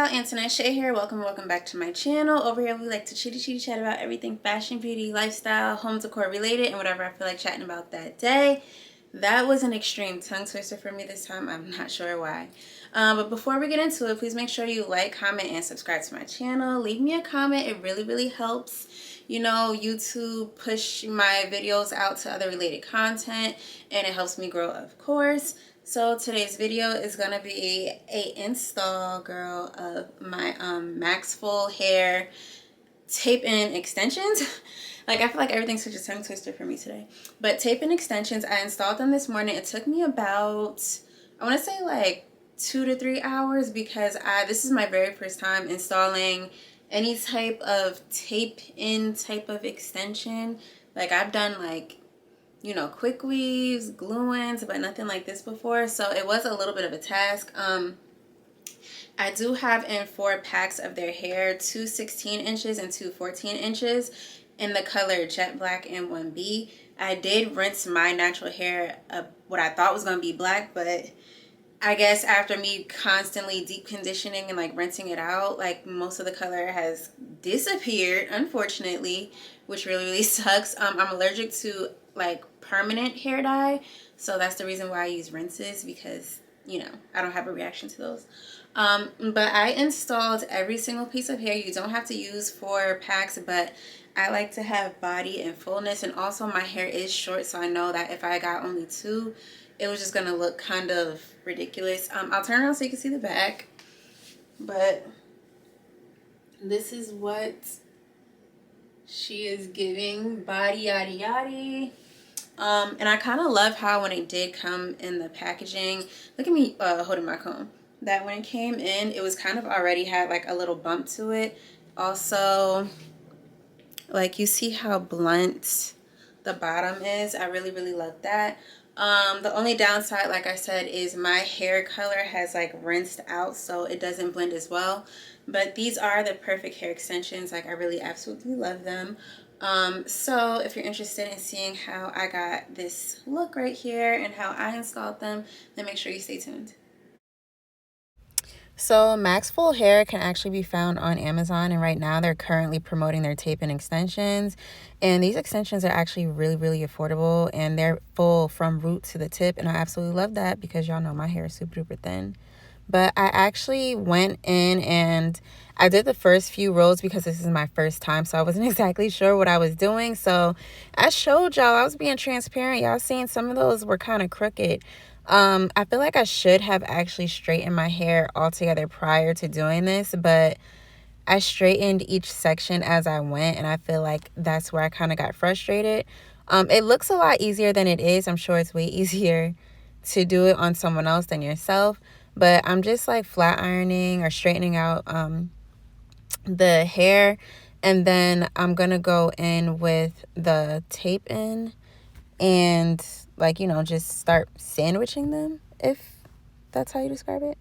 y'all, Antoinette Shea here. Welcome back to my channel. Over here we like to chitty chat about everything fashion, beauty, lifestyle, home decor related, and whatever I feel like chatting about that day. That was an extreme tongue twister for me this time. I'm not sure why. But before we get into it, please make sure you like, comment, and subscribe to my channel. Leave me a comment. It really helps, you know, YouTube push my videos out to other related content, and it helps me grow, of course. So today's video is gonna be a install, girl, of my Maxfull Hair tape-in extensions. Like, I feel like everything's such a tongue twister for me today. But tape-in extensions, I installed them this morning. It took me about, I want to say like 2 to 3 hours, because this is my very first time installing any type of tape-in type of extension. Like, I've done like, you know, quick weaves, glue-ins, but nothing like this before. So it was a little bit of a task. I do have in 4 packs of their hair, 2 16 inches and 2 14 inches in the color Jet Black and 1B. I did rinse my natural hair what I thought was going to be black, but I guess after me constantly deep conditioning and like rinsing it out, like most of the color has disappeared, unfortunately, which really sucks. I'm allergic to like permanent hair dye, so that's the reason why I use rinses, because, you know, I don't have a reaction to those. But I installed every single piece of hair. You don't have to use 4 packs, but I like to have body and fullness, and also my hair is short, so I know that if I got only 2, it was just gonna look kind of ridiculous. I'll turn around so you can see the back, but this is what she is giving, body yaddy yaddy. And I kind of love how when it did come in the packaging, look at me holding my comb, that when it came in, it was kind of already had like a little bump to it. Also, like, you see how blunt the bottom is. I really love that. The only downside, like I said, is my hair color has like rinsed out, so it doesn't blend as well. But these are the perfect hair extensions. Like, I really absolutely love them. So if you're interested in seeing how I got this look right here and how I installed them, then make sure you stay tuned. So Maxfull Hair can actually be found on Amazon, and right now they're currently promoting their tape-in extensions, and these extensions are actually really affordable, and they're full from root to the tip, and I absolutely love that because y'all know my hair is super duper thin. But I actually went in and I did the first few rows because this is my first time, so I wasn't exactly sure what I was doing. So I showed y'all, I was being transparent. Y'all seen some of those were kind of crooked. I feel like I should have actually straightened my hair altogether prior to doing this, but I straightened each section as I went, and I feel like that's where I kind of got frustrated. It looks a lot easier than it is. I'm sure it's way easier to do it on someone else than yourself, but I'm just like flat ironing or straightening out the hair, and then I'm gonna go in with the tape in and, like, you know, just start sandwiching them, if that's how you describe it.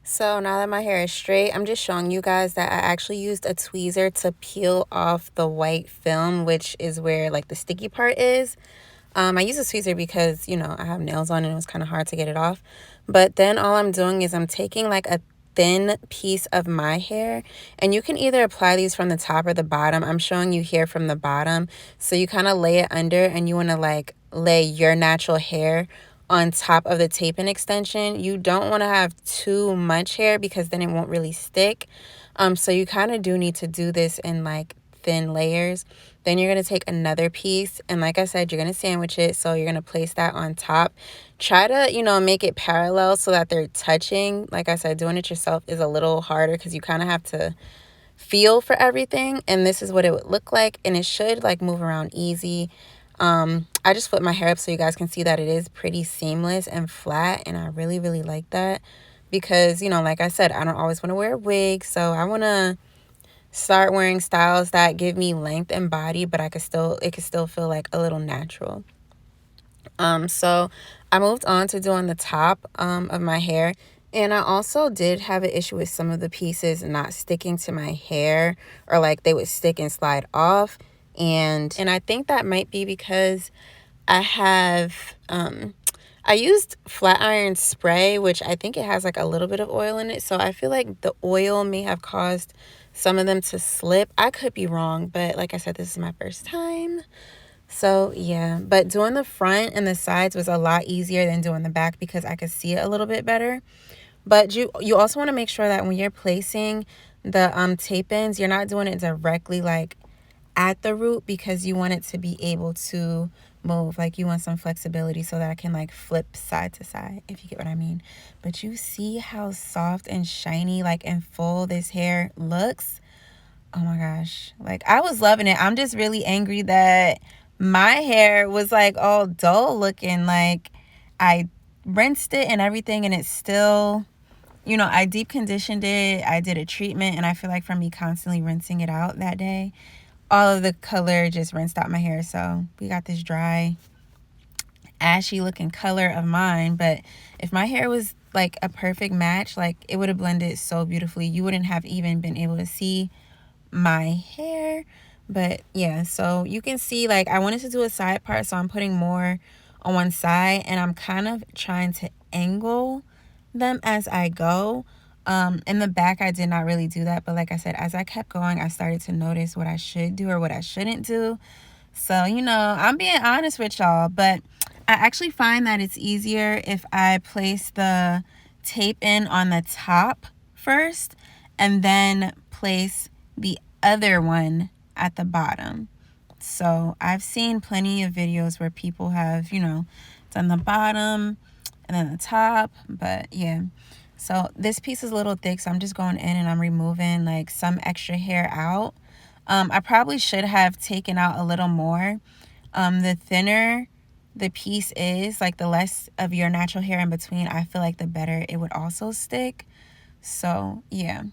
So now that my hair is straight, I'm just showing you guys that I actually used a tweezer to peel off the white film, which is where like the sticky part is. I use a tweezer because, you know, I have nails on and it was kind of hard to get it off. But then all I'm doing is I'm taking like a thin piece of my hair, and you can either apply these from the top or the bottom. I'm showing you here from the bottom. So you kind of lay it under, and you want to like lay your natural hair on top of the tape-in extension. You don't want to have too much hair because then it won't really stick. So you kind of do need to do this in like thin layers. Then you're going to take another piece, and like I said, you're going to sandwich it. So you're going to place that on top. Try to, you know, make it parallel so that they're touching. Like I said, doing it yourself is a little harder because you kind of have to feel for everything, and this is what it would look like, and it should like move around easy. I just flip my hair up so you guys can see that it is pretty seamless and flat, and I really like that because, you know, like I said, I don't always want to wear a wig, so I want to start wearing styles that give me length and body, but it could still feel like a little natural. So I moved on to doing the top of my hair, And I also did have an issue with some of the pieces not sticking to my hair, or like they would stick and slide off. And I think that might be because I have I used flat iron spray, which I think it has like a little bit of oil in it. So I feel like the oil may have caused some of them to slip. I could be wrong, but like I said, this is my first time. So yeah, but doing the front and the sides was a lot easier than doing the back because I could see it a little bit better. But you also want to make sure that when you're placing the tape-ins, you're not doing it directly like at the root, because you want it to be able to move. Like you want some flexibility so that I can like flip side to side, if you get what I mean. But you see how soft and shiny, like and full this hair looks. Oh my gosh, like I was loving it. I'm just really angry that my hair was like all dull looking. Like I rinsed it and everything and it's still, you know, I deep conditioned it, I did a treatment, and I feel like from me constantly rinsing it out that day, all of the color just rinsed out my hair. So we got this dry, ashy looking color of mine. But if my hair was like a perfect match, like it would have blended so beautifully. You wouldn't have even been able to see my hair. But yeah, so you can see like I wanted to do a side part, so I'm putting more on one side, and I'm kind of trying to angle them as I go. In the back I did not really do that, but like I said, as I kept going, I started to notice what I should do or what I shouldn't do. So, you know, I'm being honest with y'all, but I actually find that it's easier if I place the tape in on the top first and then place the other one at the bottom. So I've seen plenty of videos where people have, you know, done the bottom and then the top. But yeah, so this piece is a little thick, so I'm just going in and I'm removing like some extra hair out. I probably should have taken out a little more. The thinner the piece is, like the less of your natural hair in between, I feel like the better it would also stick. So yeah.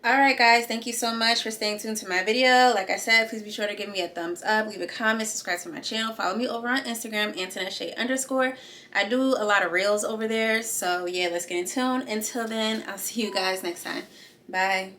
Alright guys, thank you so much for staying tuned to my video. Like I said, please be sure to give me a thumbs up, leave a comment, subscribe to my channel, follow me over on Instagram, @AntonetteShay_. I do a lot of reels over there, so yeah, let's get in tune. Until then, I'll see you guys next time. Bye.